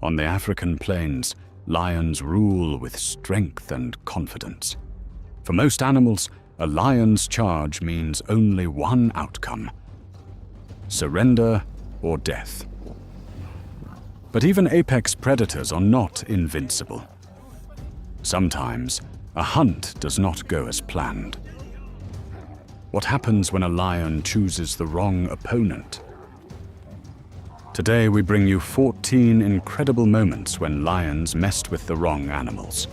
On the African plains, lions rule with strength and confidence. For most animals, a lion's charge means only one outcome: surrender or death. But even apex predators are not invincible. Sometimes, a hunt does not go as planned. What happens when a lion chooses the wrong opponent? Today we bring you 14 incredible moments when lions messed with the wrong animals.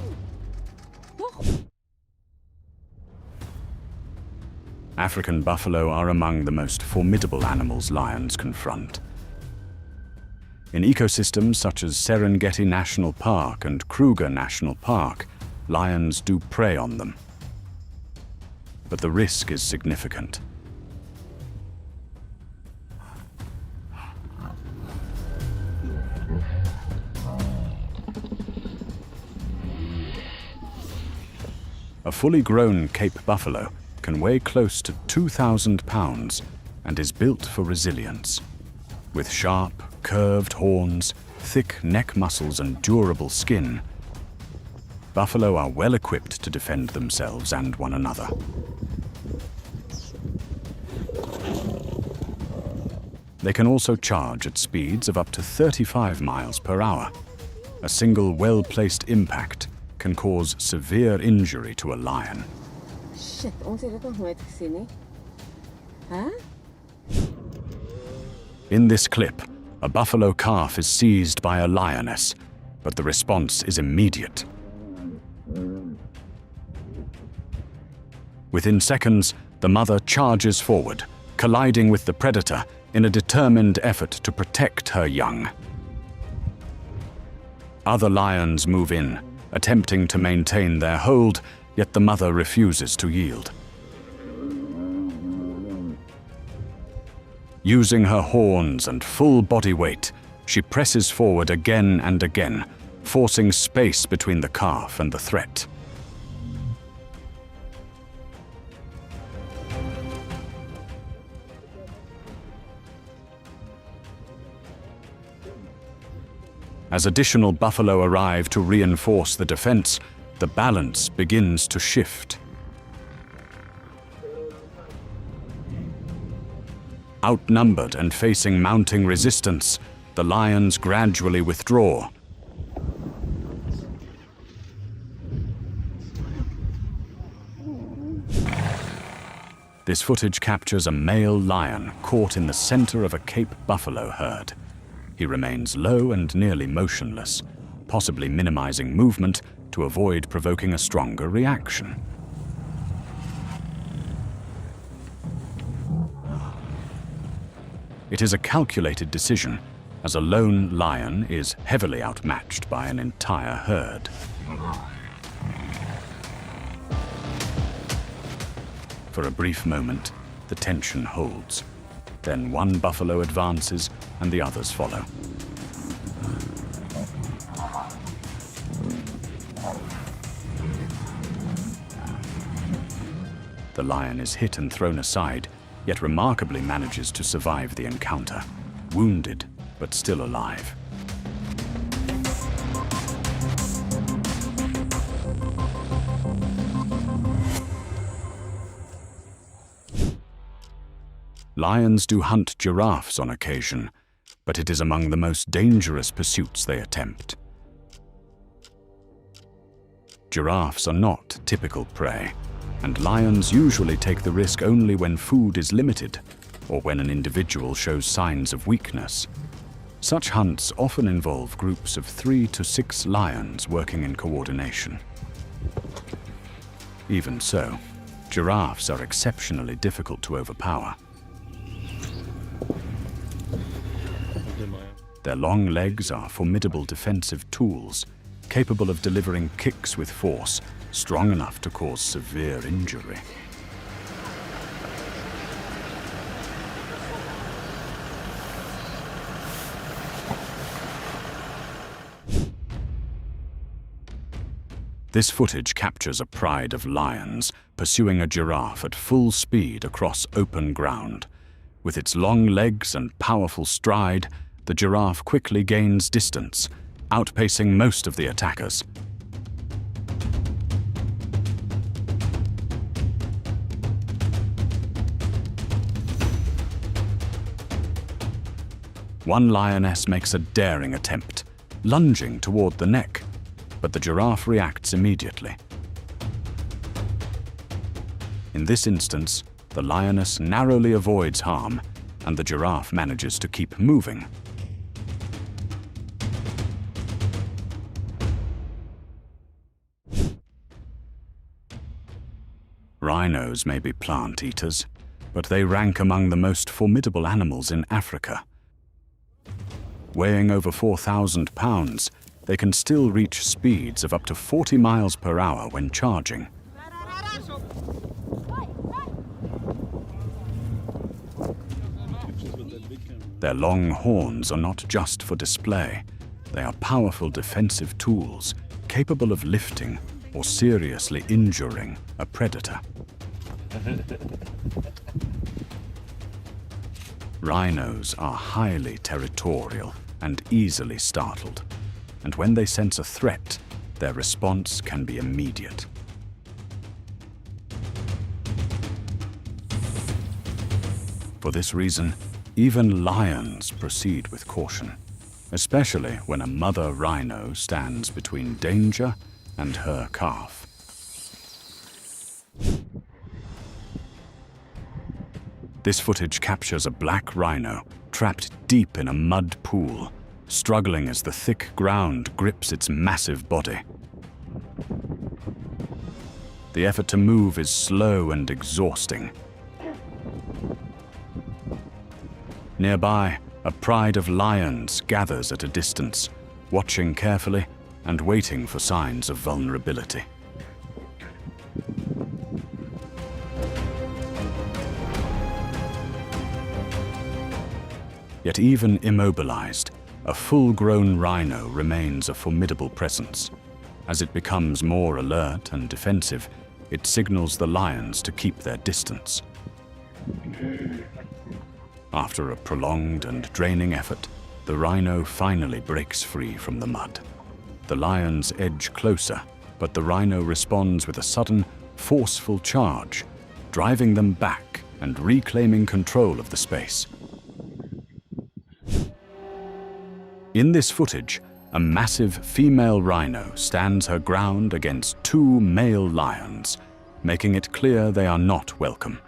African buffalo are among the most formidable animals lions confront. In ecosystems such as Serengeti National Park and Kruger National Park, lions do prey on them. But the risk is significant. A fully grown Cape buffalo can weigh close to 2,000 pounds and is built for resilience. With sharp, curved horns, thick neck muscles and durable skin, buffalo are well equipped to defend themselves and one another. They can also charge at speeds of up to 35 miles per hour. A single well-placed impact can cause severe injury to a lion. Shit, ons het dit nog nooit gesien nie. Huh? In this clip, a buffalo calf is seized by a lioness, but the response is immediate. Within seconds, the mother charges forward, colliding with the predator in a determined effort to protect her young. Other lions move in, attempting to maintain their hold, yet the mother refuses to yield. Using her horns and full body weight, she presses forward again and again, forcing space between the calf and the threat. As additional buffalo arrive to reinforce the defense, the balance begins to shift. Outnumbered and facing mounting resistance, the lions gradually withdraw. This footage captures a male lion caught in the center of a Cape buffalo herd. He remains low and nearly motionless, possibly minimizing movement to avoid provoking a stronger reaction. It is a calculated decision, as a lone lion is heavily outmatched by an entire herd. For a brief moment, the tension holds. Then one buffalo advances and the others follow. The lion is hit and thrown aside, yet remarkably manages to survive the encounter, wounded but still alive. Lions do hunt giraffes on occasion, but it is among the most dangerous pursuits they attempt. Giraffes are not typical prey, and lions usually take the risk only when food is limited or when an individual shows signs of weakness. Such hunts often involve groups of 3 to 6 lions working in coordination. Even so, giraffes are exceptionally difficult to overpower. Their long legs are formidable defensive tools, capable of delivering kicks with force, strong enough to cause severe injury. This footage captures a pride of lions pursuing a giraffe at full speed across open ground. With its long legs and powerful stride, the giraffe quickly gains distance, outpacing most of the attackers. One lioness makes a daring attempt, lunging toward the neck, but the giraffe reacts immediately. In this instance, the lioness narrowly avoids harm, and the giraffe manages to keep moving. Rhinos may be plant eaters, but they rank among the most formidable animals in Africa. Weighing over 4,000 pounds, they can still reach speeds of up to 40 miles per hour when charging. Their long horns are not just for display. They are powerful defensive tools, capable of lifting or seriously injuring a predator. Rhinos are highly territorial and easily startled, and when they sense a threat, their response can be immediate. For this reason, even lions proceed with caution, especially when a mother rhino stands between danger and her calf. This footage captures a black rhino trapped deep in a mud pool, struggling as the thick ground grips its massive body. The effort to move is slow and exhausting. Nearby, a pride of lions gathers at a distance, watching carefully and waiting for signs of vulnerability. Yet even immobilized, a full-grown rhino remains a formidable presence. As it becomes more alert and defensive, it signals the lions to keep their distance. After a prolonged and draining effort, the rhino finally breaks free from the mud. The lions edge closer, but the rhino responds with a sudden, forceful charge, driving them back and reclaiming control of the space. In this footage, a massive female rhino stands her ground against two male lions, making it clear they are not welcome.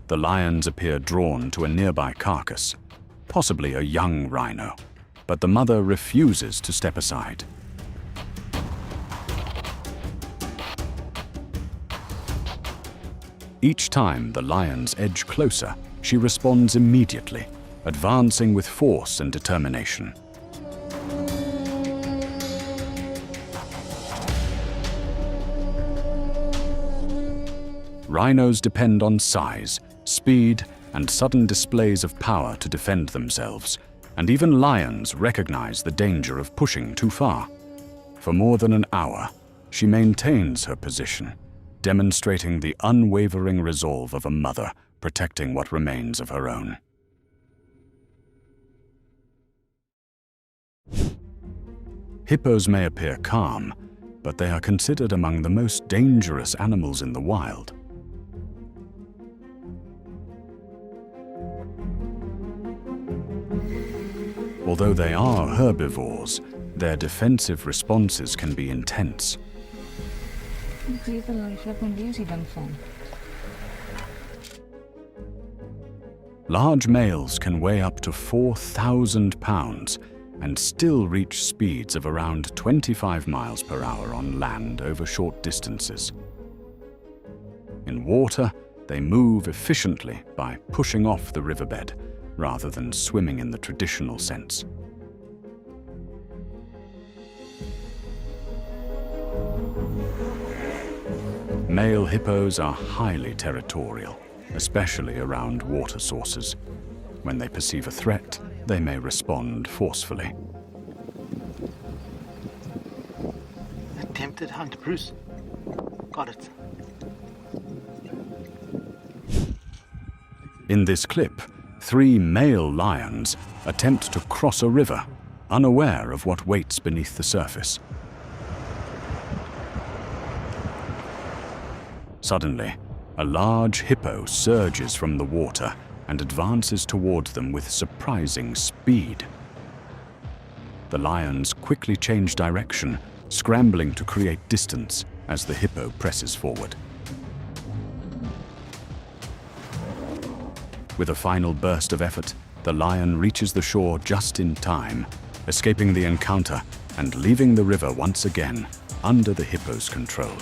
The lions appear drawn to a nearby carcass, possibly a young rhino, but the mother refuses to step aside. Each time the lions edge closer, she responds immediately, advancing with force and determination. Rhinos depend on size, speed, and sudden displays of power to defend themselves, and even lions recognize the danger of pushing too far. For more than an hour, she maintains her position, demonstrating the unwavering resolve of a mother protecting what remains of her own. Hippos may appear calm, but they are considered among the most dangerous animals in the wild. Although they are herbivores, their defensive responses can be intense. Large males can weigh up to 4,000 pounds and still reach speeds of around 25 miles per hour on land over short distances. In water, they move efficiently by pushing off the riverbed rather than swimming in the traditional sense. Male hippos are highly territorial, especially around water sources. When they perceive a threat, they may respond forcefully. Attempted hunt, Bruce. Got it. In this clip, 3 male lions attempt to cross a river, unaware of what waits beneath the surface. Suddenly, a large hippo surges from the water and advances towards them with surprising speed. The lions quickly change direction, scrambling to create distance as the hippo presses forward. With a final burst of effort, the lion reaches the shore just in time, escaping the encounter and leaving the river once again under the hippo's control.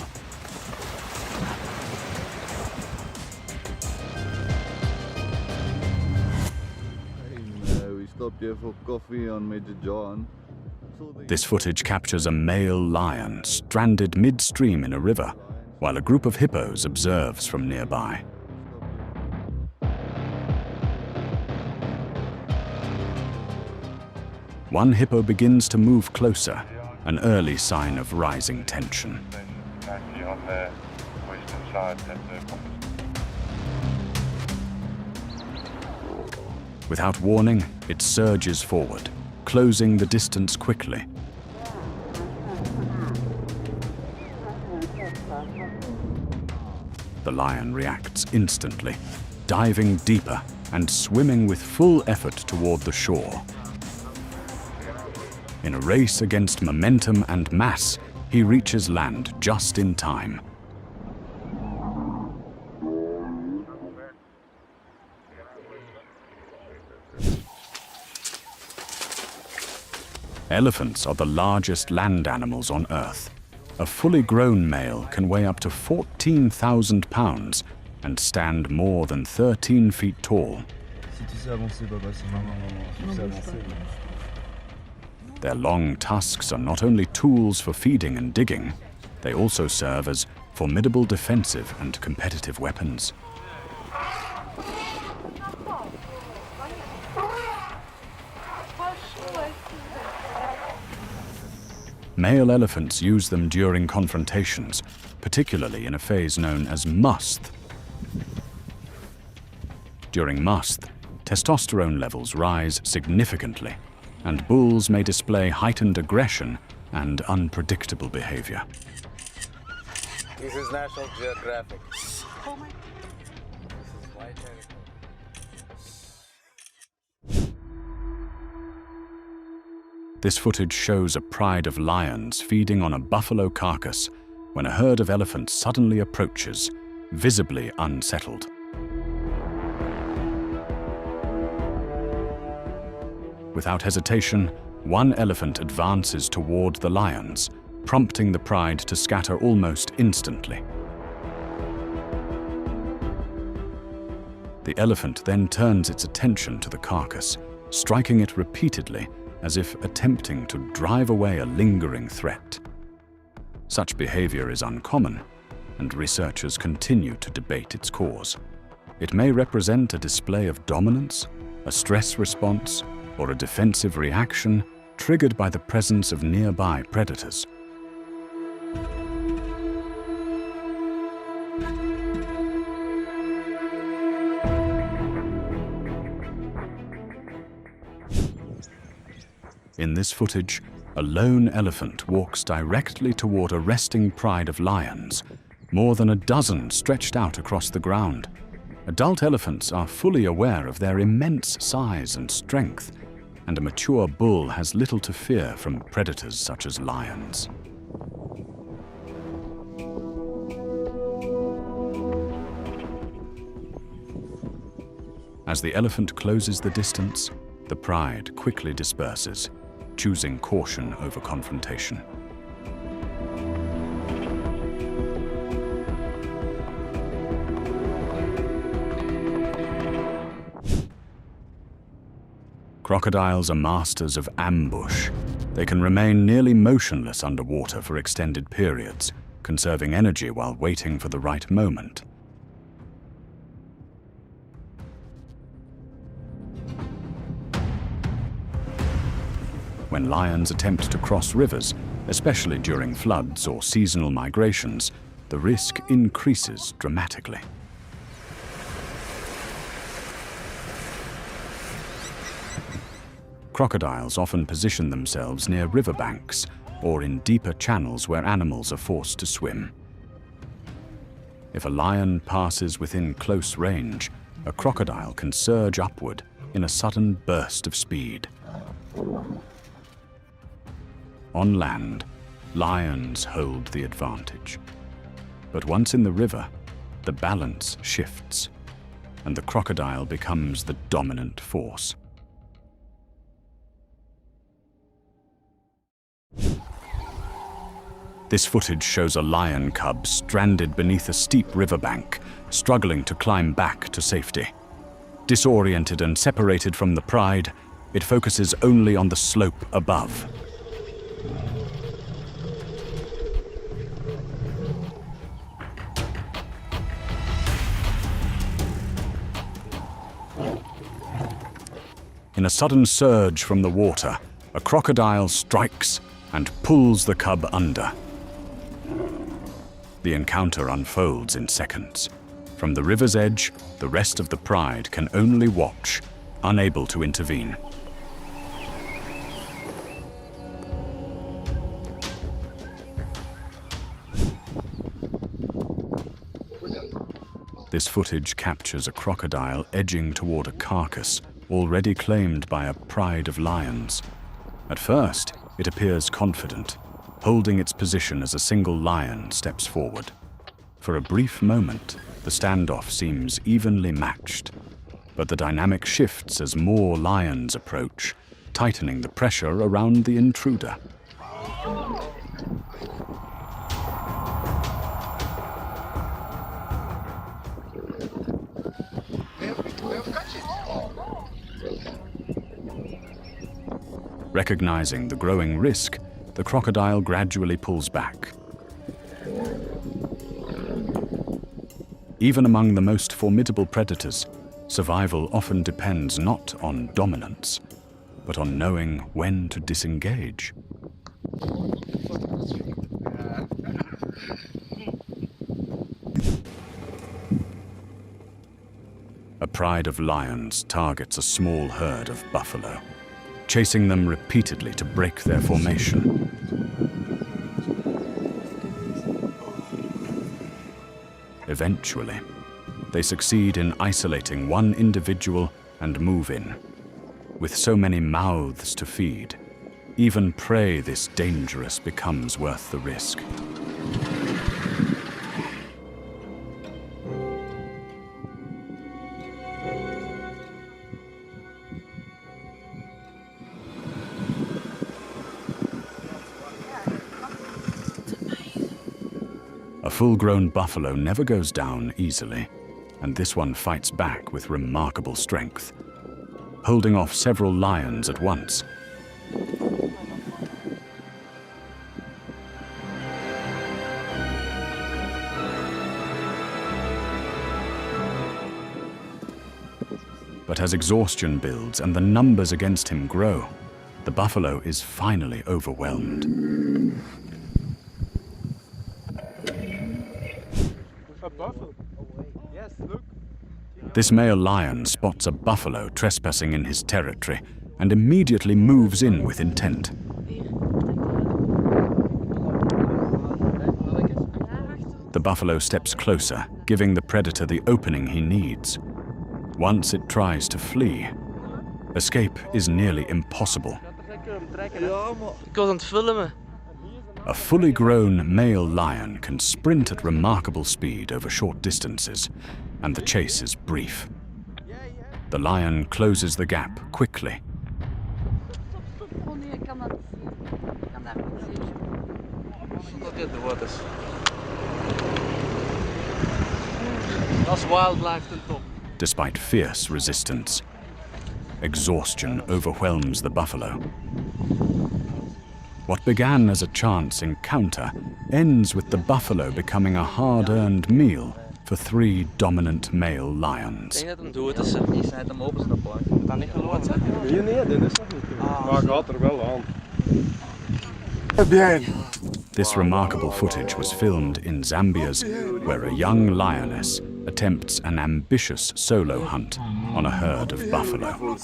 We stopped here for coffee on Major John. This footage captures a male lion stranded midstream in a river, while a group of hippos observes from nearby. One hippo begins to move closer, an early sign of rising tension. Without warning, it surges forward, closing the distance quickly. The lion reacts instantly, diving deeper and swimming with full effort toward the shore. In a race against momentum and mass, he reaches land just in time. Elephants are the largest land animals on Earth. A fully grown male can weigh up to 14,000 pounds and stand more than 13 feet tall. Their long tusks are not only tools for feeding and digging, they also serve as formidable defensive and competitive weapons. Male elephants use them during confrontations, particularly in a phase known as musth. During musth, testosterone levels rise significantly, and bulls may display heightened aggression and unpredictable behavior. This is National Geographic. This footage shows a pride of lions feeding on a buffalo carcass when a herd of elephants suddenly approaches, visibly unsettled. Without hesitation, one elephant advances toward the lions, prompting the pride to scatter almost instantly. The elephant then turns its attention to the carcass, striking it repeatedly as if attempting to drive away a lingering threat. Such behavior is uncommon, and researchers continue to debate its cause. It may represent a display of dominance, a stress response, or a defensive reaction triggered by the presence of nearby predators. In this footage, a lone elephant walks directly toward a resting pride of lions, more than a dozen stretched out across the ground. Adult elephants are fully aware of their immense size and strength, and a mature bull has little to fear from predators such as lions. As the elephant closes the distance, the pride quickly disperses, choosing caution over confrontation. Crocodiles are masters of ambush. They can remain nearly motionless underwater for extended periods, conserving energy while waiting for the right moment. When lions attempt to cross rivers, especially during floods or seasonal migrations, the risk increases dramatically. Crocodiles often position themselves near riverbanks or in deeper channels where animals are forced to swim. If a lion passes within close range, a crocodile can surge upward in a sudden burst of speed. On land, lions hold the advantage. But once in the river, the balance shifts, and the crocodile becomes the dominant force. This footage shows a lion cub stranded beneath a steep riverbank, struggling to climb back to safety. Disoriented and separated from the pride, it focuses only on the slope above. In a sudden surge from the water, a crocodile strikes and pulls the cub under. The encounter unfolds in seconds. From the river's edge, the rest of the pride can only watch, unable to intervene. This footage captures a crocodile edging toward a carcass already claimed by a pride of lions. At first, it appears confident, holding its position as a single lion steps forward. For a brief moment, the standoff seems evenly matched, but the dynamic shifts as more lions approach, tightening the pressure around the intruder. Recognizing the growing risk, the crocodile gradually pulls back. Even among the most formidable predators, survival often depends not on dominance, but on knowing when to disengage. A pride of lions targets a small herd of buffalo, chasing them repeatedly to break their formation. Eventually, they succeed in isolating one individual and move in. With so many mouths to feed, even prey this dangerous becomes worth the risk. A full-grown buffalo never goes down easily, and this one fights back with remarkable strength, holding off several lions at once. But as exhaustion builds and the numbers against him grow, the buffalo is finally overwhelmed. This male lion spots a buffalo trespassing in his territory and immediately moves in with intent. The buffalo steps closer, giving the predator the opening he needs. Once it tries to flee, escape is nearly impossible. A fully grown male lion can sprint at remarkable speed over short distances, and the chase is brief. The lion closes the gap quickly. Despite fierce resistance, exhaustion overwhelms the buffalo. What began as a chance encounter ends with the buffalo becoming a hard-earned meal for 3 dominant male lions. This remarkable footage was filmed in Zambia's, where a young lioness attempts an ambitious solo hunt on a herd of buffalo. Look,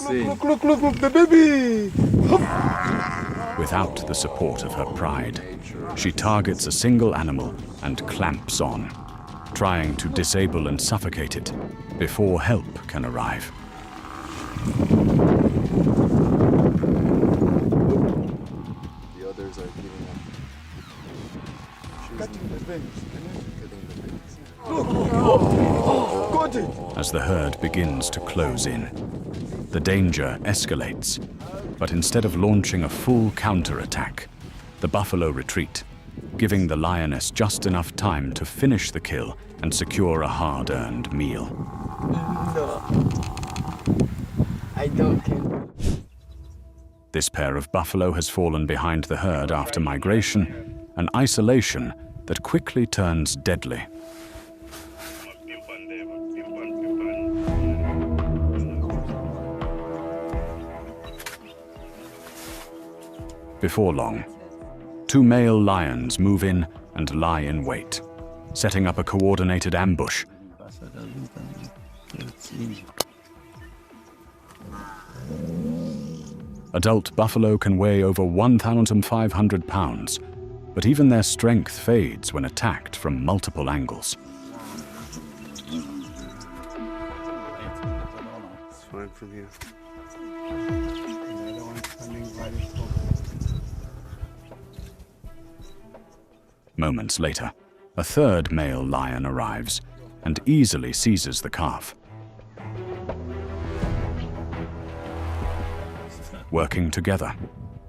the baby! Without the support of her pride, she targets a single animal and clamps on, trying to disable and suffocate it before help can arrive. The others are giving up. Cutting the veins. Got it! As the herd begins to close in, the danger escalates, but instead of launching a full counterattack, the buffalo retreat, giving the lioness just enough time to finish the kill and secure a hard-earned meal. No. I don't care. This pair of buffalo has fallen behind the herd after migration, an isolation that quickly turns deadly. Before long, two male lions move in and lie in wait, setting up a coordinated ambush. Adult buffalo can weigh over 1,500 pounds, but even their strength fades when attacked from multiple angles. It's fine from here. Moments later, a third male lion arrives and easily seizes the calf. Working together,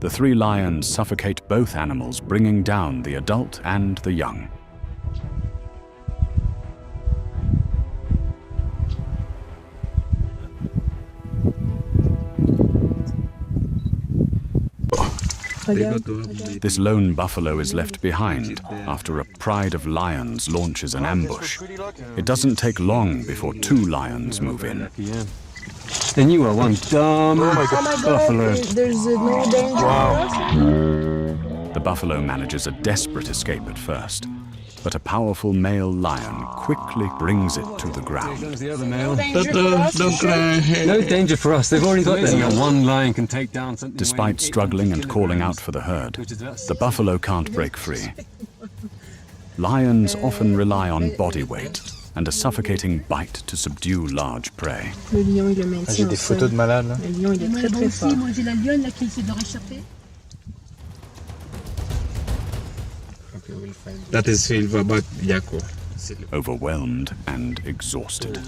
the three lions suffocate both animals, bringing down the adult and the young. This lone buffalo is left behind after a pride of lions launches an ambush. It doesn't take long before two lions move in. Then you are one dumb buffalo. There's no danger for us? The buffalo manages a desperate escape at first, but a powerful male lion quickly brings it to the ground. The other male. Don't cry. No danger for us. They've already got them. One lion can take down something. Despite struggling and calling out for the herd, the buffalo can't break free. Lions often rely on body weight and a suffocating bite to subdue large prey. Le lion, il le maintient. J'ai des photos de malades là. Le lion, il est très très fort. Moi, j'ai la lionne là qui essaie de réchapper. That is Silva, but Yako. Overwhelmed and exhausted,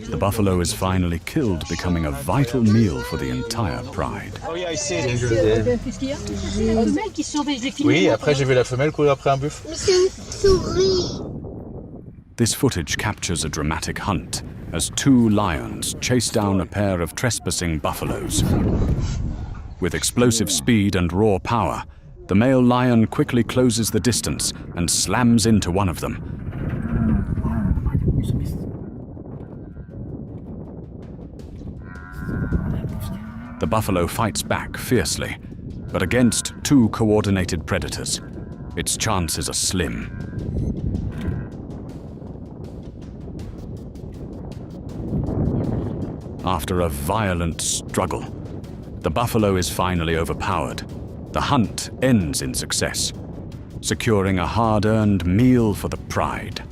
the buffalo is finally killed, becoming a vital meal for the entire pride. Oh yeah, I see it. Qu'est-ce qu'il y a? La femelle qui surveille, je l'ai filmé. Oui, après j'ai vu la femelle courir après un buffle. This footage captures a dramatic hunt as two lions chase down a pair of trespassing buffaloes. With explosive speed and raw power, the male lion quickly closes the distance and slams into one of them. The buffalo fights back fiercely, but against two coordinated predators, its chances are slim. After a violent struggle, the buffalo is finally overpowered. The hunt ends in success, securing a hard-earned meal for the pride.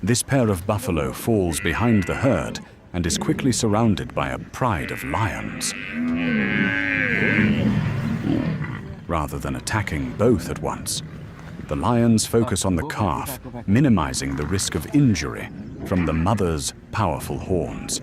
This pair of buffalo falls behind the herd and is quickly surrounded by a pride of lions. Rather than attacking both at once, the lions focus on the calf, minimizing the risk of injury from the mother's powerful horns.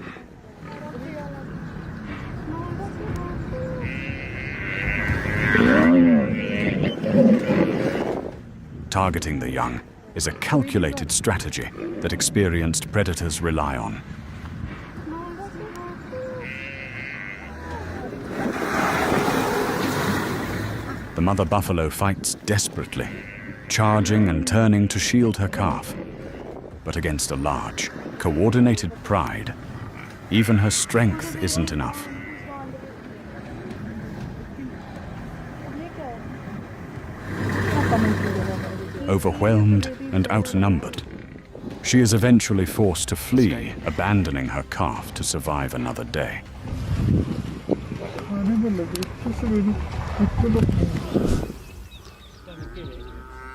Targeting the young, is a calculated strategy that experienced predators rely on. The mother buffalo fights desperately, charging and turning to shield her calf. But against a large, coordinated pride, even her strength isn't enough. Overwhelmed and outnumbered, she is eventually forced to flee, abandoning her calf to survive another day.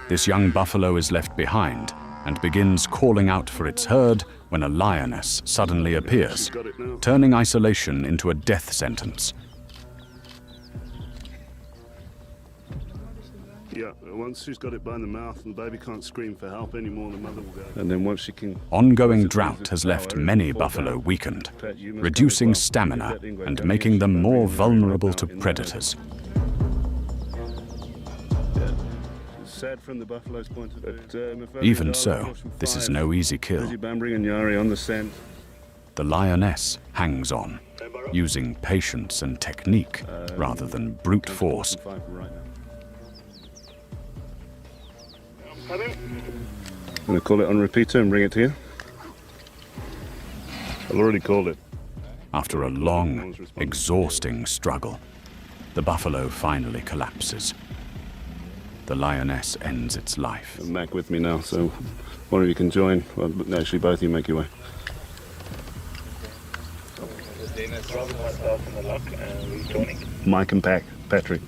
This young buffalo is left behind and begins calling out for its herd when a lioness suddenly appears, turning isolation into a death sentence. Yeah, once she's got it by the mouth and the baby can't scream for help anymore, the mother will go. And then once she can... Ongoing drought has left many buffalo weakened, reducing stamina and making them more vulnerable to predators. Sad from the buffalo's point of view. Even so, this is no easy kill. The lioness hangs on, using patience and technique rather than brute force. I'm going to call it on repeater and bring it to you. I've already called it. After a long, exhausting struggle, the buffalo finally collapses. The lioness ends its life. I'm back with me now, so one of you can join. Well, actually, both of you make your way. Mike and Patrick.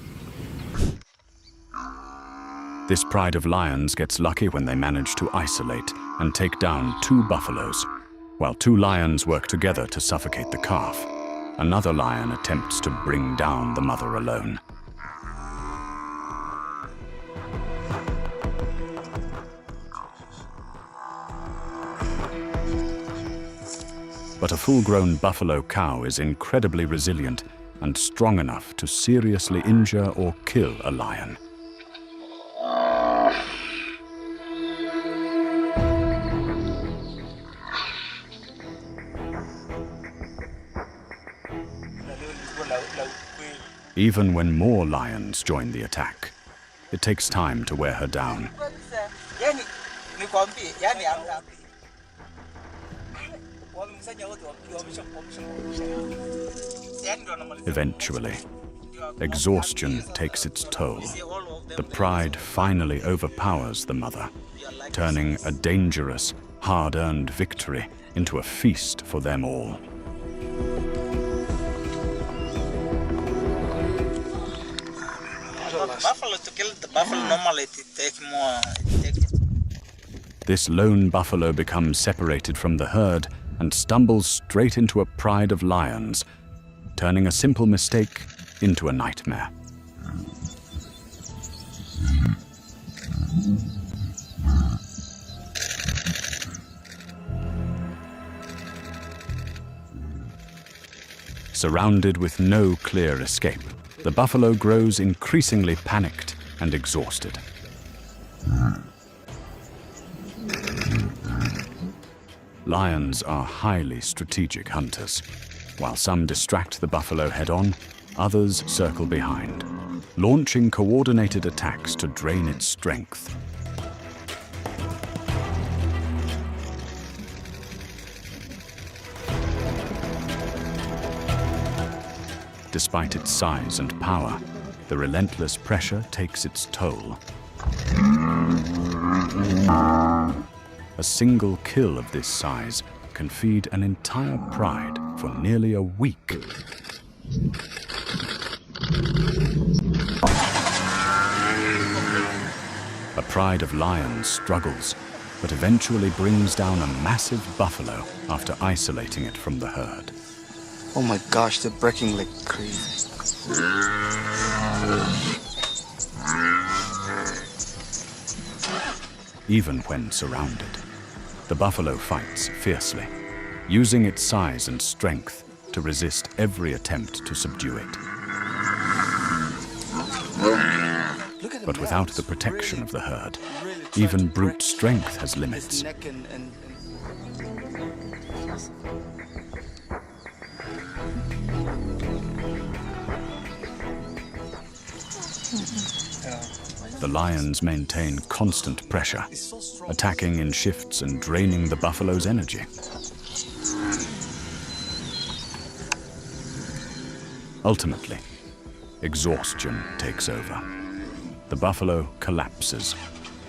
This pride of lions gets lucky when they manage to isolate and take down 2 buffaloes. While 2 lions work together to suffocate the calf, another lion attempts to bring down the mother alone. But a full-grown buffalo cow is incredibly resilient and strong enough to seriously injure or kill a lion. Even when more lions join the attack, it takes time to wear her down. Eventually, exhaustion takes its toll. The pride finally overpowers the mother, turning a dangerous, hard-earned victory into a feast for them all. This lone buffalo becomes separated from the herd and stumbles straight into a pride of lions, turning a simple mistake into a nightmare. Surrounded with no clear escape, the buffalo grows increasingly panicked and exhausted. Lions are highly strategic hunters. While some distract the buffalo head-on, others circle behind, launching coordinated attacks to drain its strength. Despite its size and power, the relentless pressure takes its toll. A single kill of this size can feed an entire pride for nearly a week. A pride of lions struggles, but eventually brings down a massive buffalo after isolating it from the herd. Oh my gosh, they're breaking like crazy. Even when surrounded, the buffalo fights fiercely, using its size and strength to resist every attempt to subdue it. But without the protection of the herd, even brute strength has limits. Neck and The lions maintain constant pressure, attacking in shifts and draining the buffalo's energy. Ultimately, exhaustion takes over. The buffalo collapses,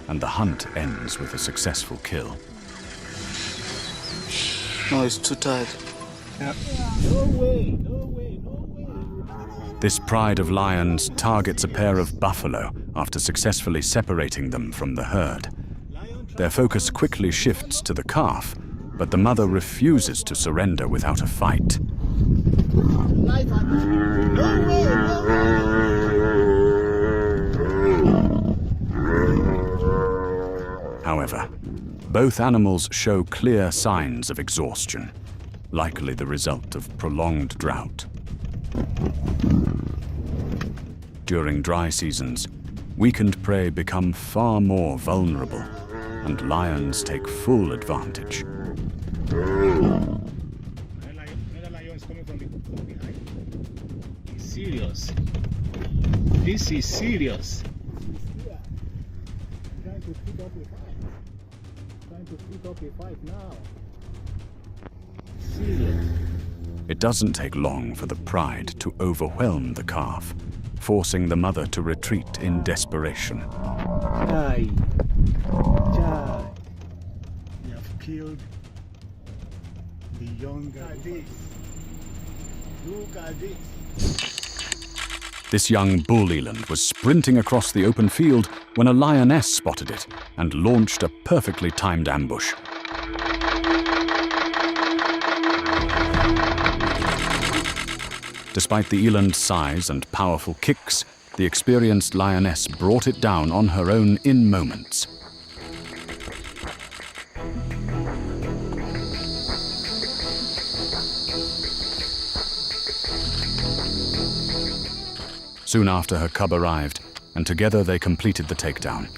and the hunt ends with a successful kill. no, it's too tired. This pride of lions targets a pair of buffalo after successfully separating them from the herd. Their focus quickly shifts to the calf, but the mother refuses to surrender without a fight. However, both animals show clear signs of exhaustion, likely the result of prolonged drought. During dry seasons, weakened prey become far more vulnerable, and lions take full advantage. Serious. This is serious. Trying to put up a fight now. Serious. It doesn't take long for the pride to overwhelm the calf, forcing the mother to retreat in desperation. Chai. We have killed the young. Look at this. This young bull eland was sprinting across the open field when a lioness spotted it and launched a perfectly timed ambush. Despite the eland's size and powerful kicks, the experienced lioness brought it down on her own in moments. Soon after, her cub arrived, and together they completed the takedown.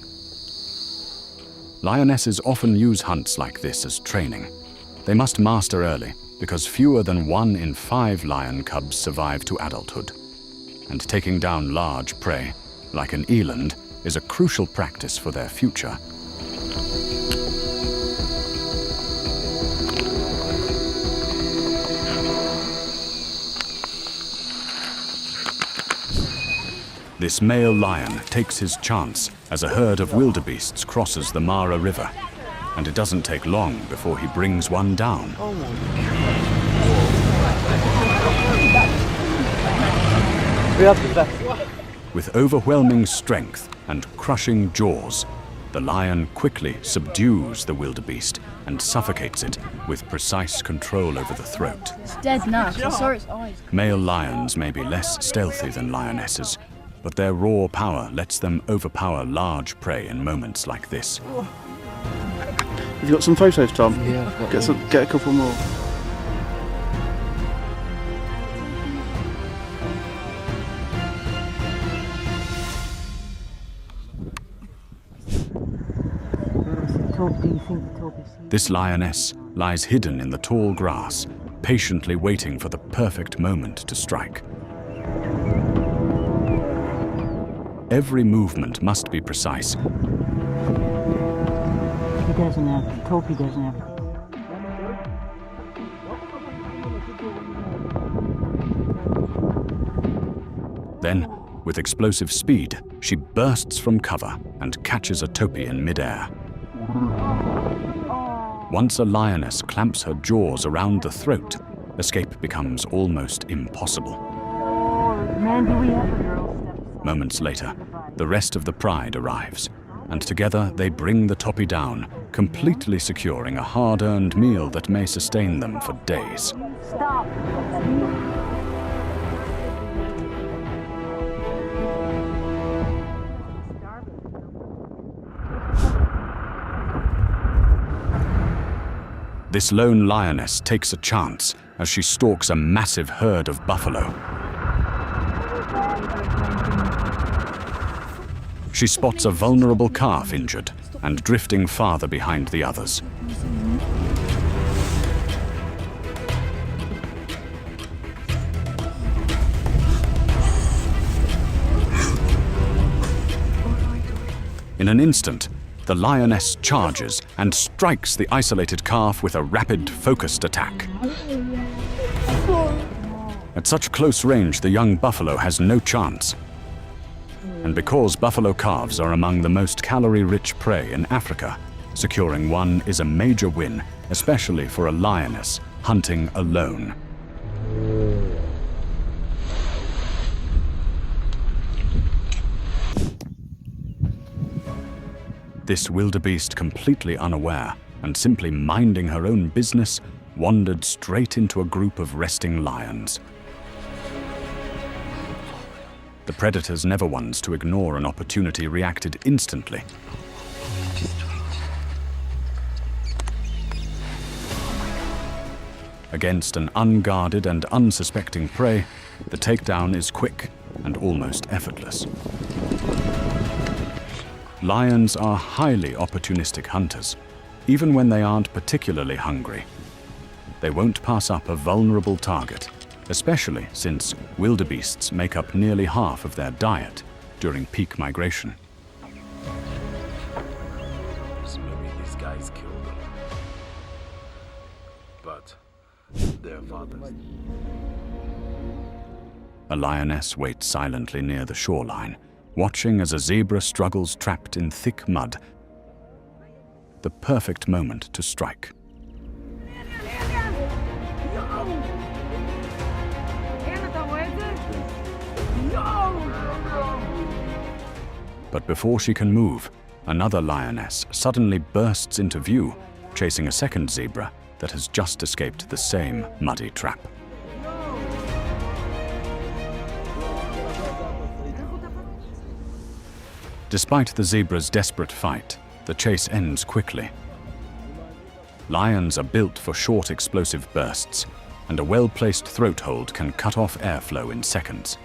Lionesses often use hunts like this as training. They must master early, because fewer than 1 in 5 lion cubs survive to adulthood. And taking down large prey, like an eland, is a crucial practice for their future. This male lion takes his chance as a herd of wildebeests crosses the Mara River, and it doesn't take long before he brings one down. With overwhelming strength and crushing jaws, the lion quickly subdues the wildebeest and suffocates it with precise control over the throat. It's dead now. I saw its eyes. Male lions may be less stealthy than lionesses, but their raw power lets them overpower large prey in moments like this. Have you got some photos, Tom? Yeah, I've got Get a couple more. This lioness lies hidden in the tall grass, patiently waiting for the perfect moment to strike. Every movement must be precise. He doesn't have it. Topi doesn't have it. Then, with explosive speed, she bursts from cover and catches a topi in midair. Once a lioness clamps her jaws around the throat, escape becomes almost impossible. Man, do we have a girl? Moments later, the rest of the pride arrives, and together they bring the topi down, completely securing a hard-earned meal that may sustain them for days. Stop. This lone lioness takes a chance as she stalks a massive herd of buffalo. She spots a vulnerable calf injured and drifting farther behind the others. In an instant, the lioness charges and strikes the isolated calf with a rapid, focused attack. At such close range, the young buffalo has no chance. And because buffalo calves are among the most calorie-rich prey in Africa, securing one is a major win, especially for a lioness hunting alone. This wildebeest, completely unaware and simply minding her own business, wandered straight into a group of resting lions. The predators, never ones to ignore an opportunity, reacted instantly. Against an unguarded and unsuspecting prey, the takedown is quick and almost effortless. Lions are highly opportunistic hunters, even when they aren't particularly hungry. They won't pass up a vulnerable target, especially since wildebeests make up nearly half of their diet during peak migration. Maybe these guys killed them. But their fathers. A lioness waits silently near the shoreline, watching as a zebra struggles trapped in thick mud. The perfect moment to strike. But before she can move, another lioness suddenly bursts into view, chasing a second zebra that has just escaped the same muddy trap. Despite the zebra's desperate fight, the chase ends quickly. Lions are built for short explosive bursts, and a well-placed throat hold can cut off airflow in seconds.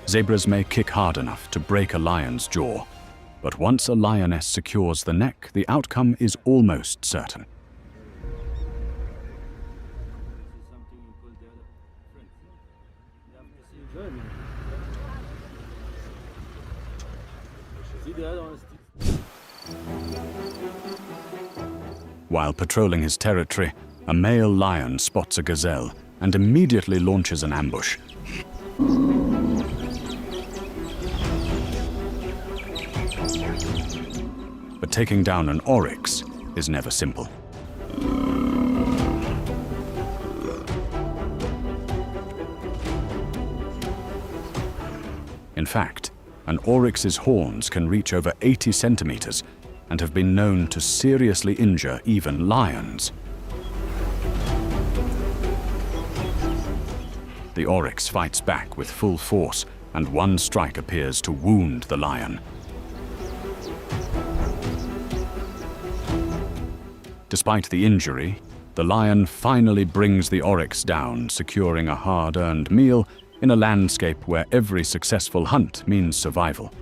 Zebras may kick hard enough to break a lion's jaw, but once a lioness secures the neck, the outcome is almost certain. While patrolling his territory, a male lion spots a gazelle and immediately launches an ambush. But taking down an oryx is never simple. In fact, an oryx's horns can reach over 80 centimeters and have been known to seriously injure even lions. The oryx fights back with full force, and one strike appears to wound the lion. Despite the injury, the lion finally brings the oryx down, securing a hard-earned meal in a landscape where every successful hunt means survival.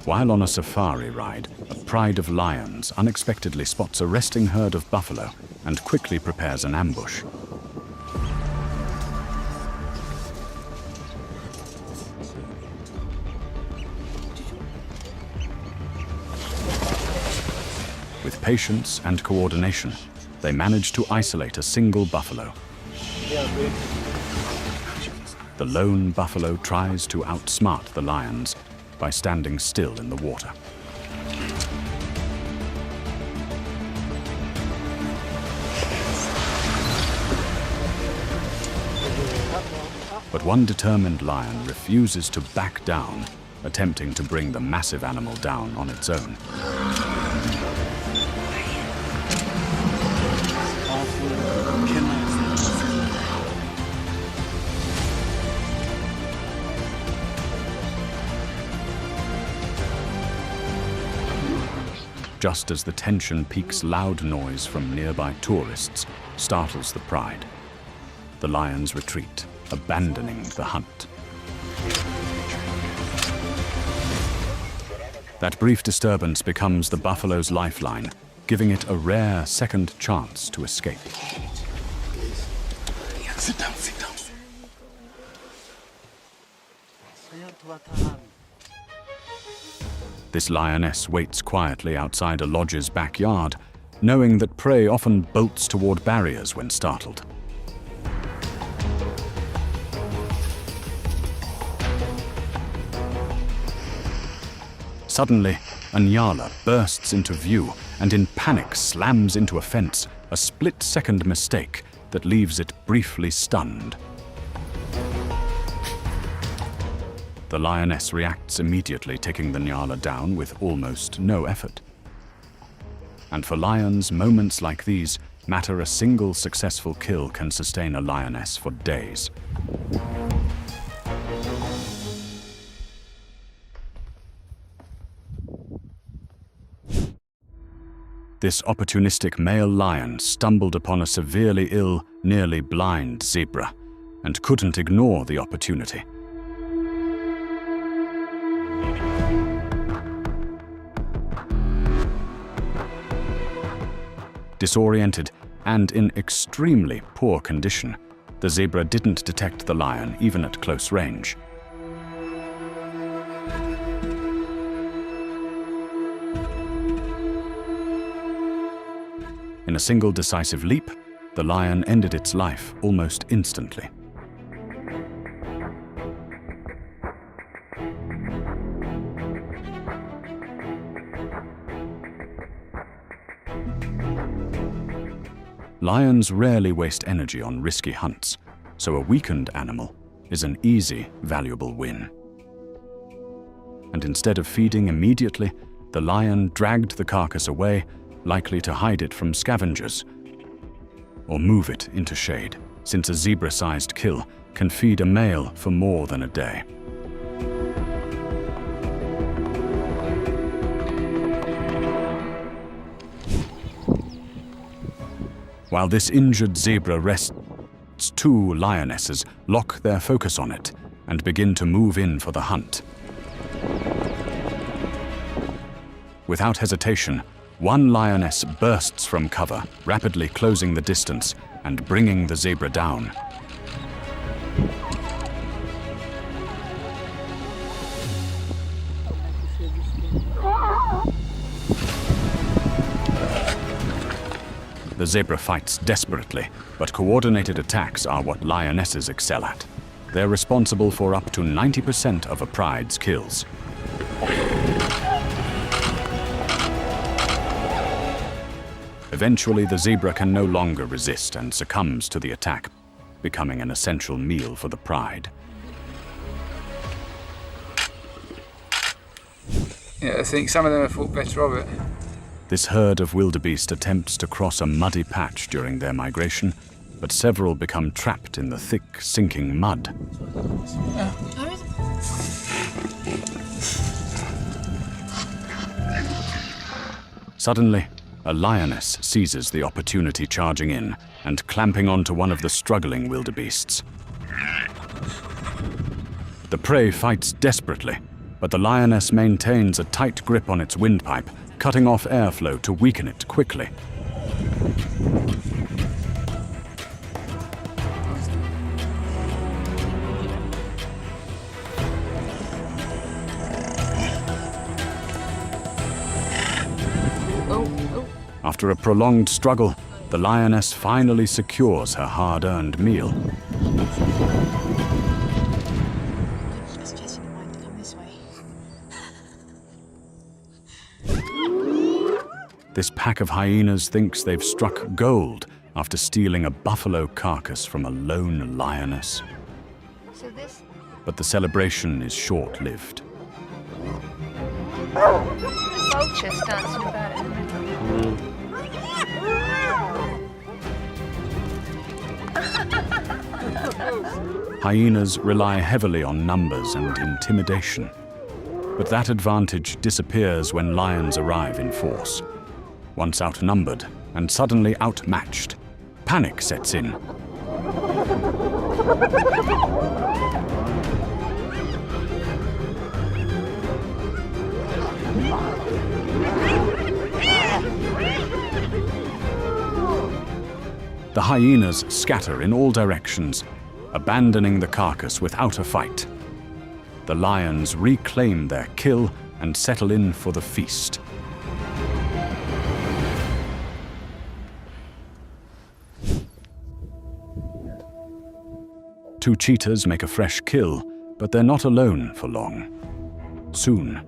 While on a safari ride, a pride of lions unexpectedly spots a resting herd of buffalo and quickly prepares an ambush. With patience and coordination, they manage to isolate a single buffalo. The lone buffalo tries to outsmart the lions by standing still in the water. But one determined lion refuses to back down, attempting to bring the massive animal down on its own. just as the tension peak's loud noise from nearby tourists startles the pride. The lions retreat, abandoning the hunt. That brief disturbance becomes the buffalo's lifeline, giving it a rare second chance to escape. Sit down, sit down. This lioness waits quietly outside a lodge's backyard, knowing that prey often bolts toward barriers when startled. Suddenly, a nyala bursts into view and in panic slams into a fence, a split-second mistake that leaves it briefly stunned. The lioness reacts immediately, taking the nyala down with almost no effort. And for lions, moments like these matter. A single successful kill can sustain a lioness for days. This opportunistic male lion stumbled upon a severely ill, nearly blind zebra and couldn't ignore the opportunity. Disoriented and in extremely poor condition, the zebra didn't detect the lion even at close range. In a single decisive leap, the lion ended its life almost instantly. Lions rarely waste energy on risky hunts, so a weakened animal is an easy, valuable win. And instead of feeding immediately, the lion dragged the carcass away, likely to hide it from scavengers or move it into shade, since a zebra-sized kill can feed a male for more than a day. While this injured zebra rests, two lionesses lock their focus on it and begin to move in for the hunt. Without hesitation, one lioness bursts from cover, rapidly closing the distance and bringing the zebra down. The zebra fights desperately, but coordinated attacks are what lionesses excel at. They're responsible for up to 90% of a pride's kills. Eventually, the zebra can no longer resist and succumbs to the attack, becoming an essential meal for the pride. Yeah, I think some of them have thought better of it. This herd of wildebeest attempts to cross a muddy patch during their migration, but several become trapped in the thick, sinking mud. Suddenly, a lioness seizes the opportunity, charging in and clamping onto one of the struggling wildebeests. The prey fights desperately, but the lioness maintains a tight grip on its windpipe, cutting off airflow to weaken it quickly. After a prolonged struggle, the lioness finally secures her hard-earned meal. This pack of hyenas thinks they've struck gold after stealing a buffalo carcass from a lone lioness. But the celebration is short-lived. Vultures dancing about in the middle. Hyenas rely heavily on numbers and intimidation. But that advantage disappears when lions arrive in force. Once outnumbered and suddenly outmatched, panic sets in. The hyenas scatter in all directions, abandoning the carcass without a fight. The lions reclaim their kill and settle in for the feast. Two cheetahs make a fresh kill, but they're not alone for long. Soon,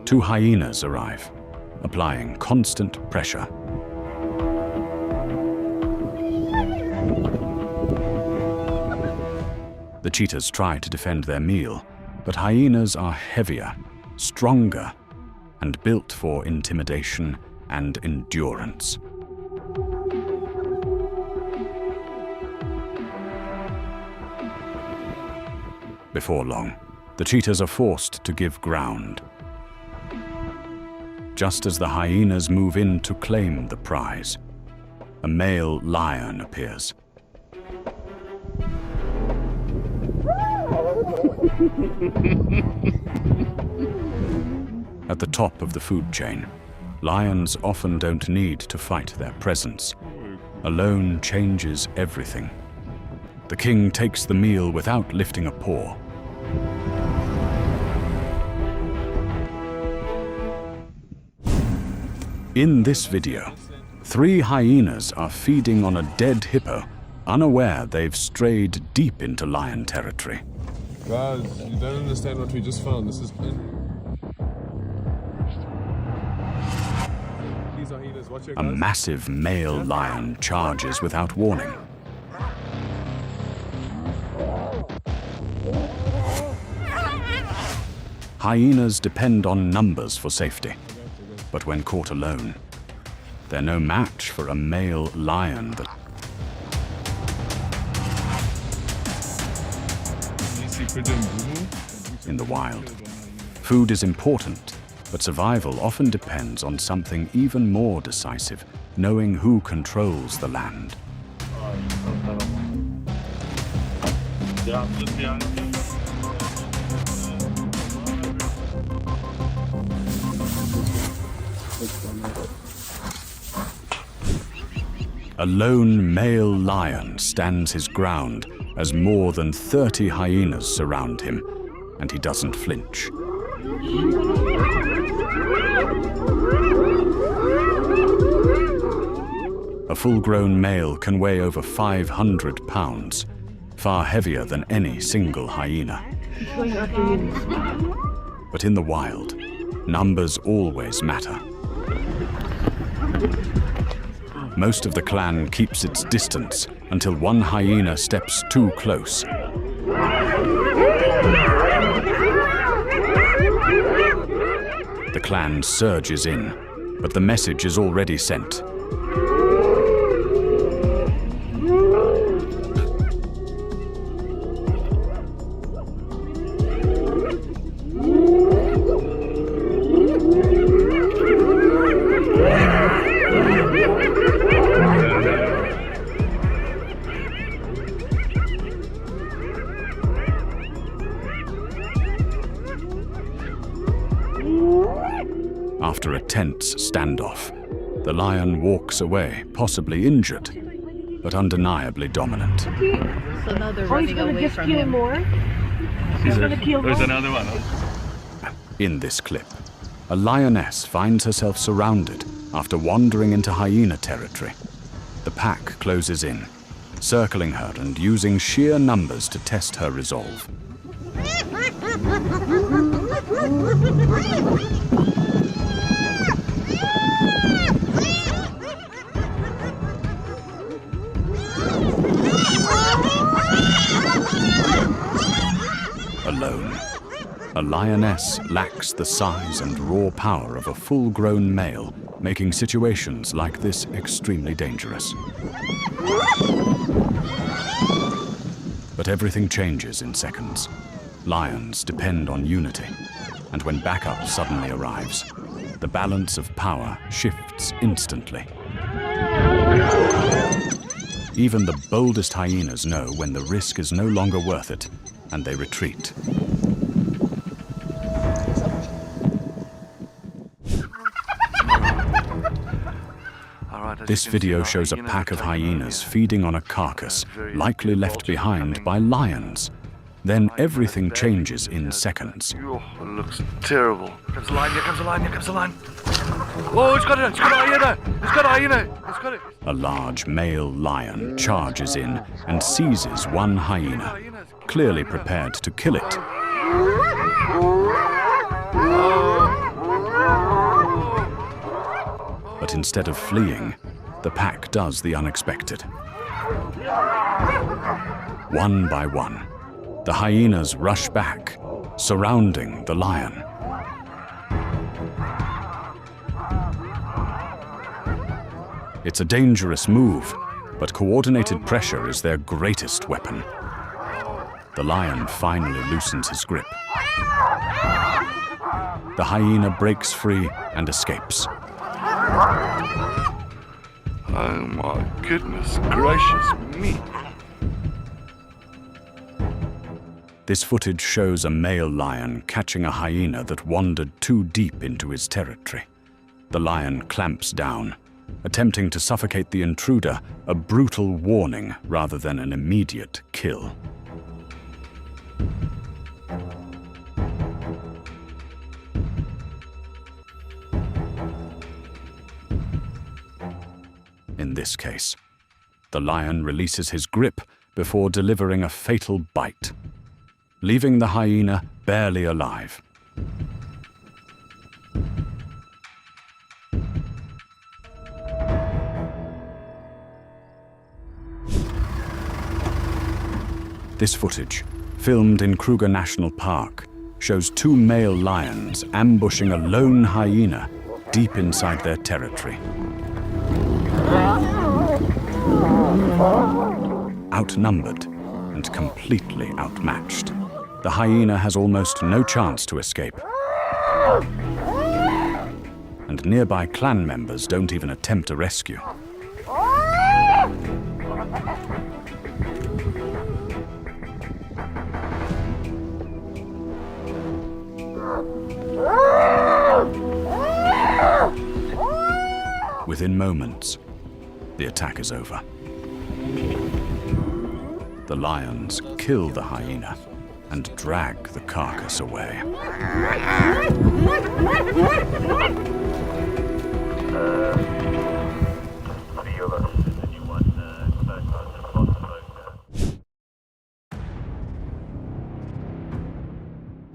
two hyenas arrive, applying constant pressure. The cheetahs try to defend their meal, but hyenas are heavier, stronger, and built for intimidation and endurance. Before long, the cheetahs are forced to give ground. Just as the hyenas move in to claim the prize, a male lion appears. At the top of the food chain, lions often don't need to fight their presence. Alone changes everything. The king takes the meal without lifting a paw. In this video, 3 hyenas are feeding on a dead hippo, unaware they've strayed deep into lion territory. Guys, you don't understand what we just found. This is... These hyenas, watch your A guys. massive male lion charges without warning. Hyenas depend on numbers for safety, but when caught alone, they're no match for a male lion that... In the wild, food is important, but survival often depends on something even more decisive, knowing who controls the land. A lone male lion stands his ground as more than 30 hyenas surround him, and he doesn't flinch. A full-grown male can weigh over 500 pounds, far heavier than any single hyena. But in the wild, numbers always matter. Most of the clan keeps its distance until one hyena steps too close. The clan surges in, but the message is already sent. After a tense standoff, the lion walks away, possibly injured, but undeniably dominant. So now they're running away from him. There's another one. Huh? In this clip, a lioness finds herself surrounded after wandering into hyena territory. The pack closes in, circling her and using sheer numbers to test her resolve. Alone, a lioness lacks the size and raw power of a full-grown male, making situations like this extremely dangerous. But everything changes in seconds. Lions depend on unity, and when backup suddenly arrives, the balance of power shifts instantly. Even the boldest hyenas know when the risk is no longer worth it, and they retreat. This video shows a pack of hyenas feeding on a carcass, likely left behind by lions. Then everything changes in seconds. It looks terrible. Here comes the line, here comes the line, here comes the line. Oh, it's got a hyena! It's got a hyena! It's got it! A large male lion charges in and seizes one hyena, clearly prepared to kill it. But instead of fleeing, the pack does the unexpected. One by one, the hyenas rush back, surrounding the lion. It's a dangerous move, but coordinated pressure is their greatest weapon. The lion finally loosens his grip. The hyena breaks free and escapes. Oh my goodness gracious me. This footage shows a male lion catching a hyena that wandered too deep into his territory. The lion clamps down, attempting to suffocate the intruder, a brutal warning rather than an immediate kill. In this case, the lion releases his grip before delivering a fatal bite, leaving the hyena barely alive. This footage, filmed in Kruger National Park, shows two male lions ambushing a lone hyena deep inside their territory. Outnumbered and completely outmatched, the hyena has almost no chance to escape. And nearby clan members don't even attempt a rescue. Within moments, the attack is over. The lions kill the hyena and drag the carcass away.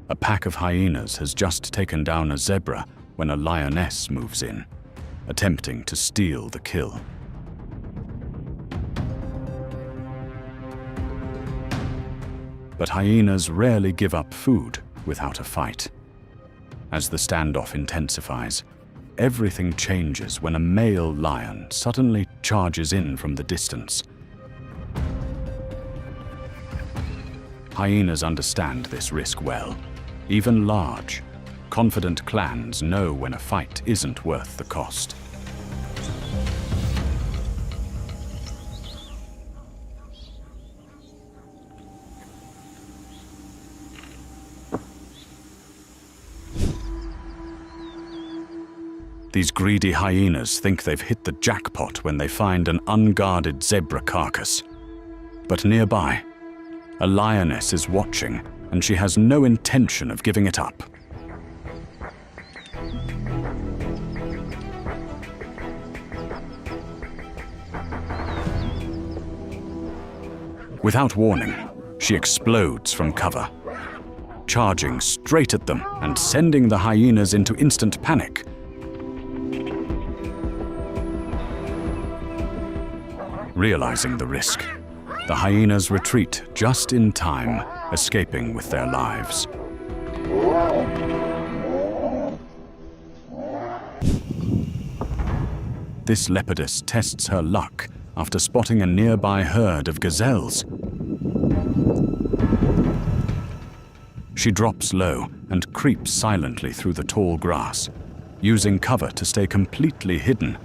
A pack of hyenas has just taken down a zebra when a lioness moves in, attempting to steal the kill. But hyenas rarely give up food without a fight. As the standoff intensifies, everything changes when a male lion suddenly charges in from the distance. Hyenas understand this risk well. Even large, confident clans know when a fight isn't worth the cost. These greedy hyenas think they've hit the jackpot when they find an unguarded zebra carcass. But nearby, a lioness is watching, and she has no intention of giving it up. Without warning, she explodes from cover, charging straight at them and sending the hyenas into instant panic. Realizing the risk, the hyenas retreat just in time, escaping with their lives. This leopardess tests her luck after spotting a nearby herd of gazelles. She drops low and creeps silently through the tall grass, using cover to stay completely hidden.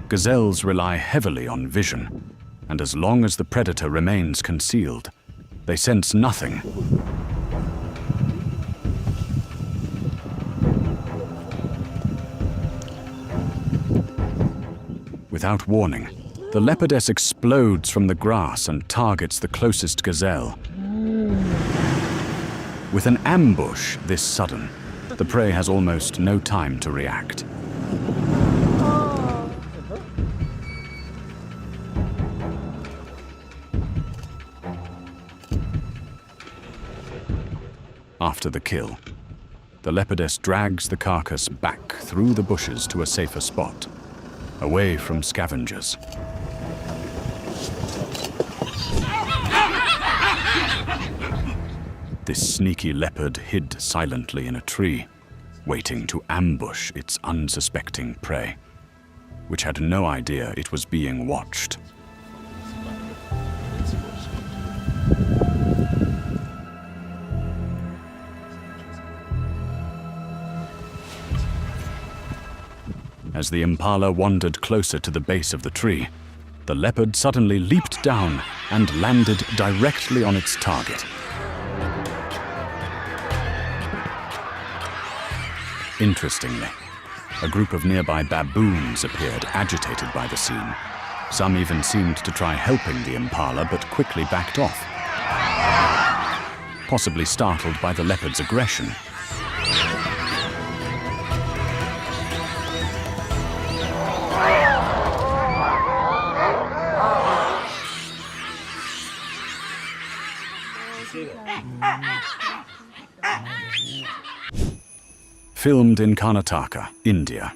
Gazelles rely heavily on vision, and as long as the predator remains concealed, they sense nothing. Without warning, the leopardess explodes from the grass and targets the closest gazelle. With an ambush this sudden, the prey has almost no time to react. After the kill, the leopardess drags the carcass back through the bushes to a safer spot, away from scavengers. This sneaky leopard hid silently in a tree, waiting to ambush its unsuspecting prey, which had no idea it was being watched. As the impala wandered closer to the base of the tree, the leopard suddenly leaped down and landed directly on its target. Interestingly, a group of nearby baboons appeared agitated by the scene. Some even seemed to try helping the impala, but quickly backed off, possibly startled by the leopard's aggression. Filmed in Karnataka, India,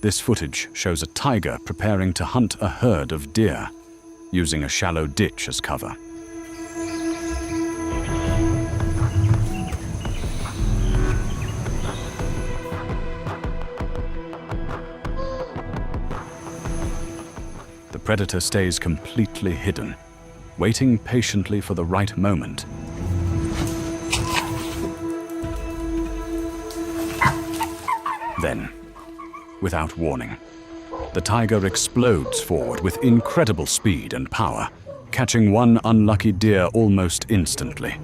this footage shows a tiger preparing to hunt a herd of deer, using a shallow ditch as cover. The predator stays completely hidden, waiting patiently for the right moment. Then, without warning, the tiger explodes forward with incredible speed and power, catching one unlucky deer almost instantly.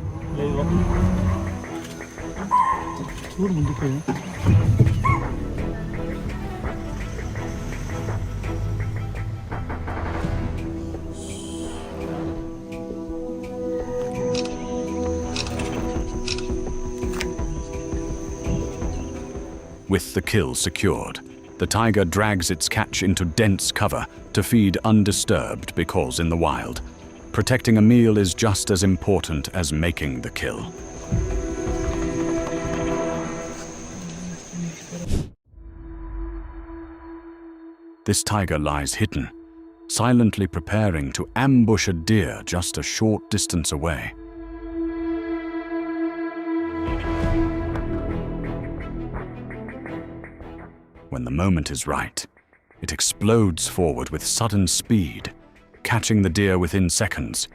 With the kill secured, the tiger drags its catch into dense cover to feed undisturbed because in the wild, protecting a meal is just as important as making the kill. This tiger lies hidden, silently preparing to ambush a deer just a short distance away. When the moment is right, it explodes forward with sudden speed, catching the deer within seconds.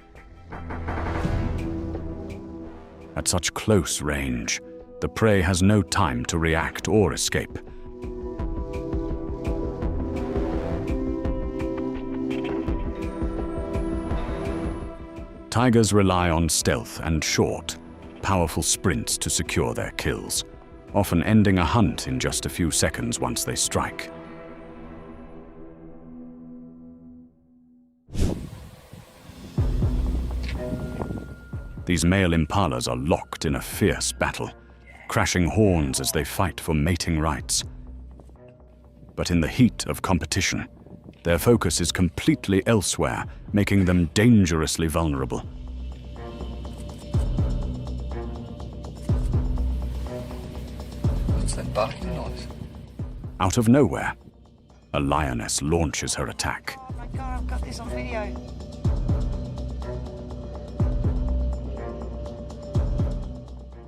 At such close range, the prey has no time to react or escape. Tigers rely on stealth and short, powerful sprints to secure their kills, often ending a hunt in just a few seconds once they strike. These male impalas are locked in a fierce battle, crashing horns as they fight for mating rights. But in the heat of competition, their focus is completely elsewhere, making them dangerously vulnerable. Barking noise. Out of nowhere, a lioness launches her attack. Oh my god, I've got this on video.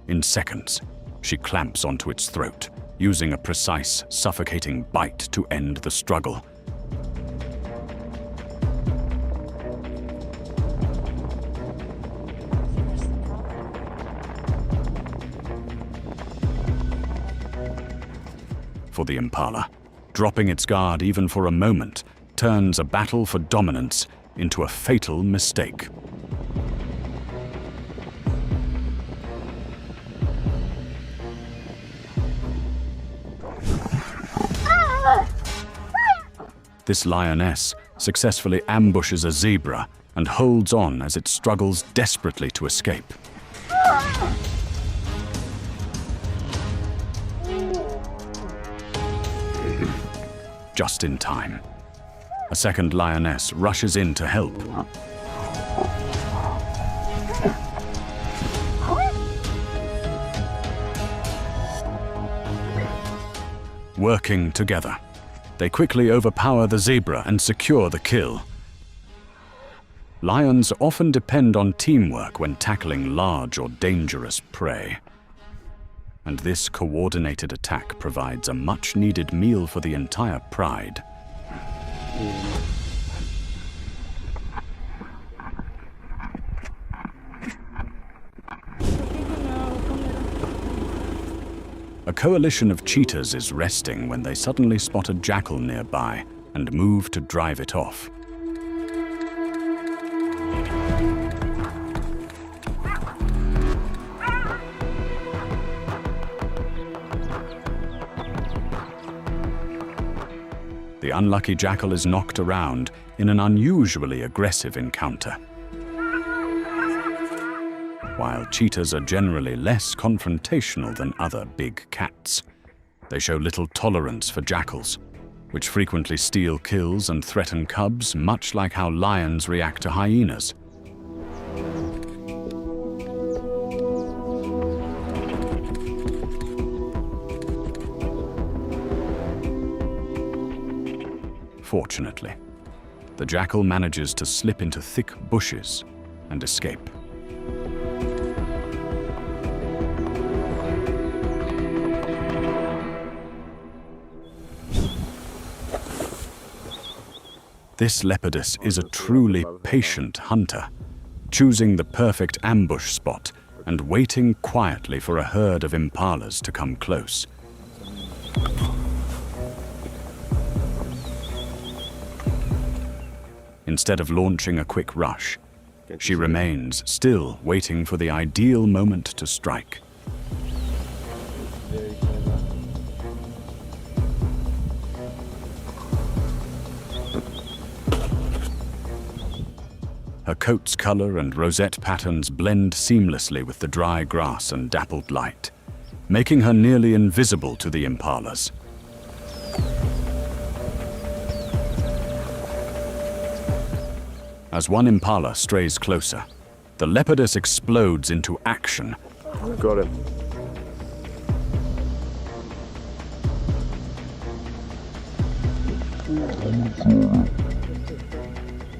In seconds, she clamps onto its throat, using a precise, suffocating bite to end the struggle. for the impala. Dropping its guard even for a moment turns a battle for dominance into a fatal mistake. This lioness successfully ambushes a zebra and holds on as it struggles desperately to escape. Just in time. A second lioness rushes in to help. Working together, they quickly overpower the zebra and secure the kill. Lions often depend on teamwork when tackling large or dangerous prey. And this coordinated attack provides a much-needed meal for the entire pride. A coalition of cheetahs is resting when they suddenly spot a jackal nearby and move to drive it off. The unlucky jackal is knocked around in an unusually aggressive encounter. While cheetahs are generally less confrontational than other big cats, they show little tolerance for jackals, which frequently steal kills and threaten cubs, much like how lions react to hyenas. Fortunately, the jackal manages to slip into thick bushes and escape. This leopardess is a truly patient hunter, choosing the perfect ambush spot and waiting quietly for a herd of impalas to come close. Instead of launching a quick rush, she remains still waiting for the ideal moment to strike. Her coat's color and rosette patterns blend seamlessly with the dry grass and dappled light, making her nearly invisible to the impalas. As one impala strays closer, the leopardess explodes into action. Got him.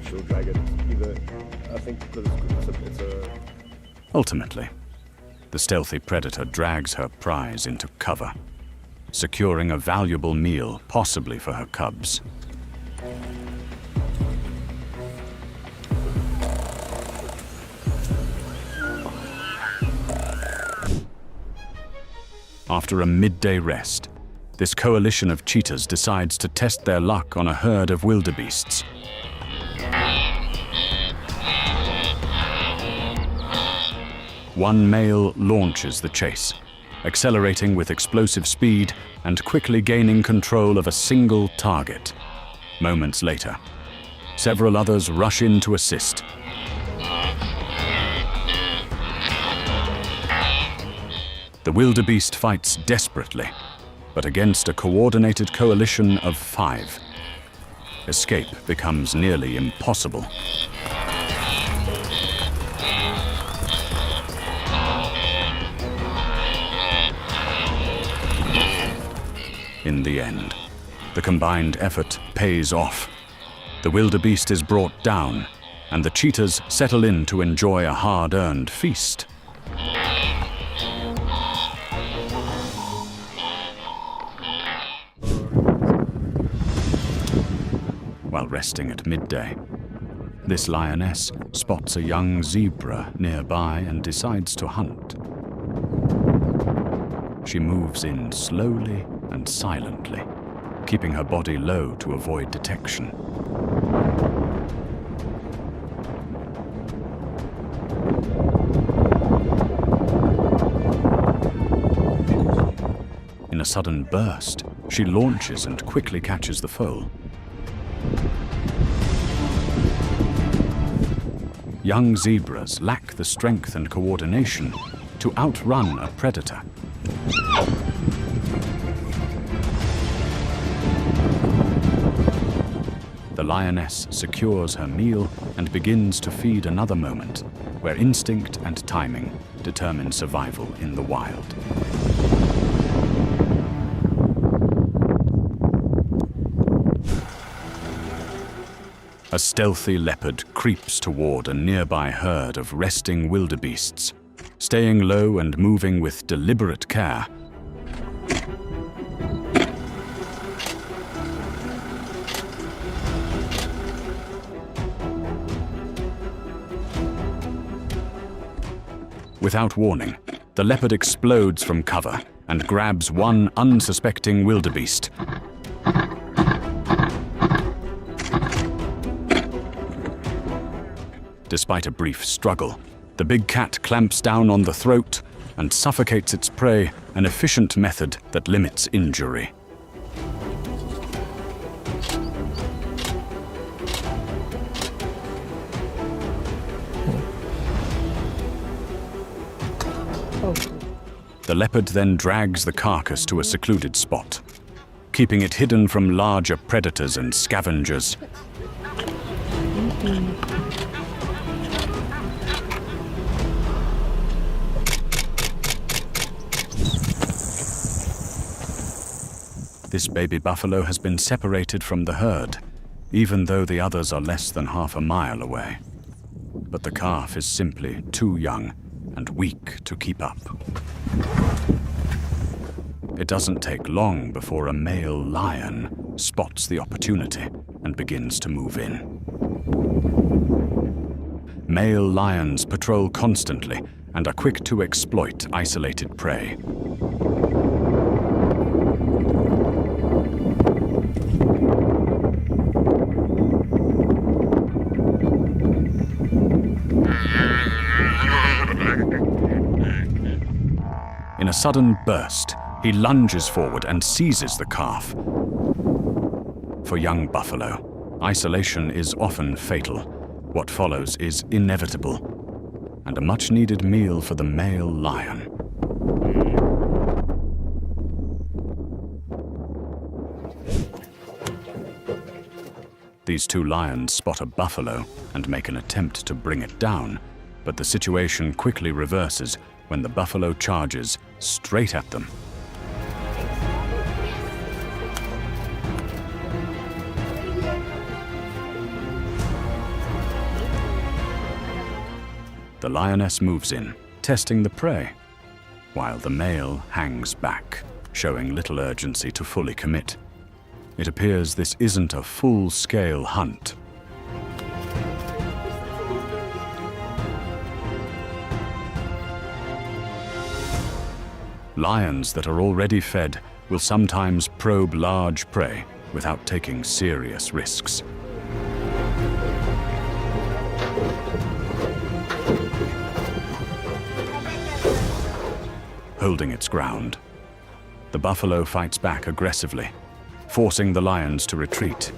She'll drag it either, I think, because it's a... Ultimately, the stealthy predator drags her prize into cover, securing a valuable meal, possibly for her cubs. After a midday rest, this coalition of cheetahs decides to test their luck on a herd of wildebeests. One male launches the chase, accelerating with explosive speed and quickly gaining control of a single target. Moments later, several others rush in to assist. The wildebeest fights desperately, but against a coordinated coalition of 5. Escape becomes nearly impossible. In the end, the combined effort pays off. The wildebeest is brought down, and the cheetahs settle in to enjoy a hard-earned feast. While resting at midday, this lioness spots a young zebra nearby and decides to hunt. She moves in slowly and silently, keeping her body low to avoid detection. In a sudden burst, she launches and quickly catches the foal. Young zebras lack the strength and coordination to outrun a predator. The lioness secures her meal and begins to feed another moment, where instinct and timing determine survival in the wild. A stealthy leopard creeps toward a nearby herd of resting wildebeests, staying low and moving with deliberate care. Without warning, the leopard explodes from cover and grabs one unsuspecting wildebeest. Despite a brief struggle, the big cat clamps down on the throat and suffocates its prey, an efficient method that limits injury. The leopard then drags the carcass to a secluded spot, keeping it hidden from larger predators and scavengers. This baby buffalo has been separated from the herd, even though the others are less than half a mile away. But the calf is simply too young and weak to keep up. It doesn't take long before a male lion spots the opportunity and begins to move in. Male lions patrol constantly and are quick to exploit isolated prey. In a sudden burst, he lunges forward and seizes the calf. For young buffalo, isolation is often fatal. What follows is inevitable, and a much-needed meal for the male lion. These two lions spot a buffalo and make an attempt to bring it down, but the situation quickly reverses when the buffalo charges straight at them. The lioness moves in, testing the prey, while the male hangs back, showing little urgency to fully commit. It appears this isn't a full-scale hunt. Lions that are already fed will sometimes probe large prey without taking serious risks. Holding its ground, the buffalo fights back aggressively, forcing the lions to retreat.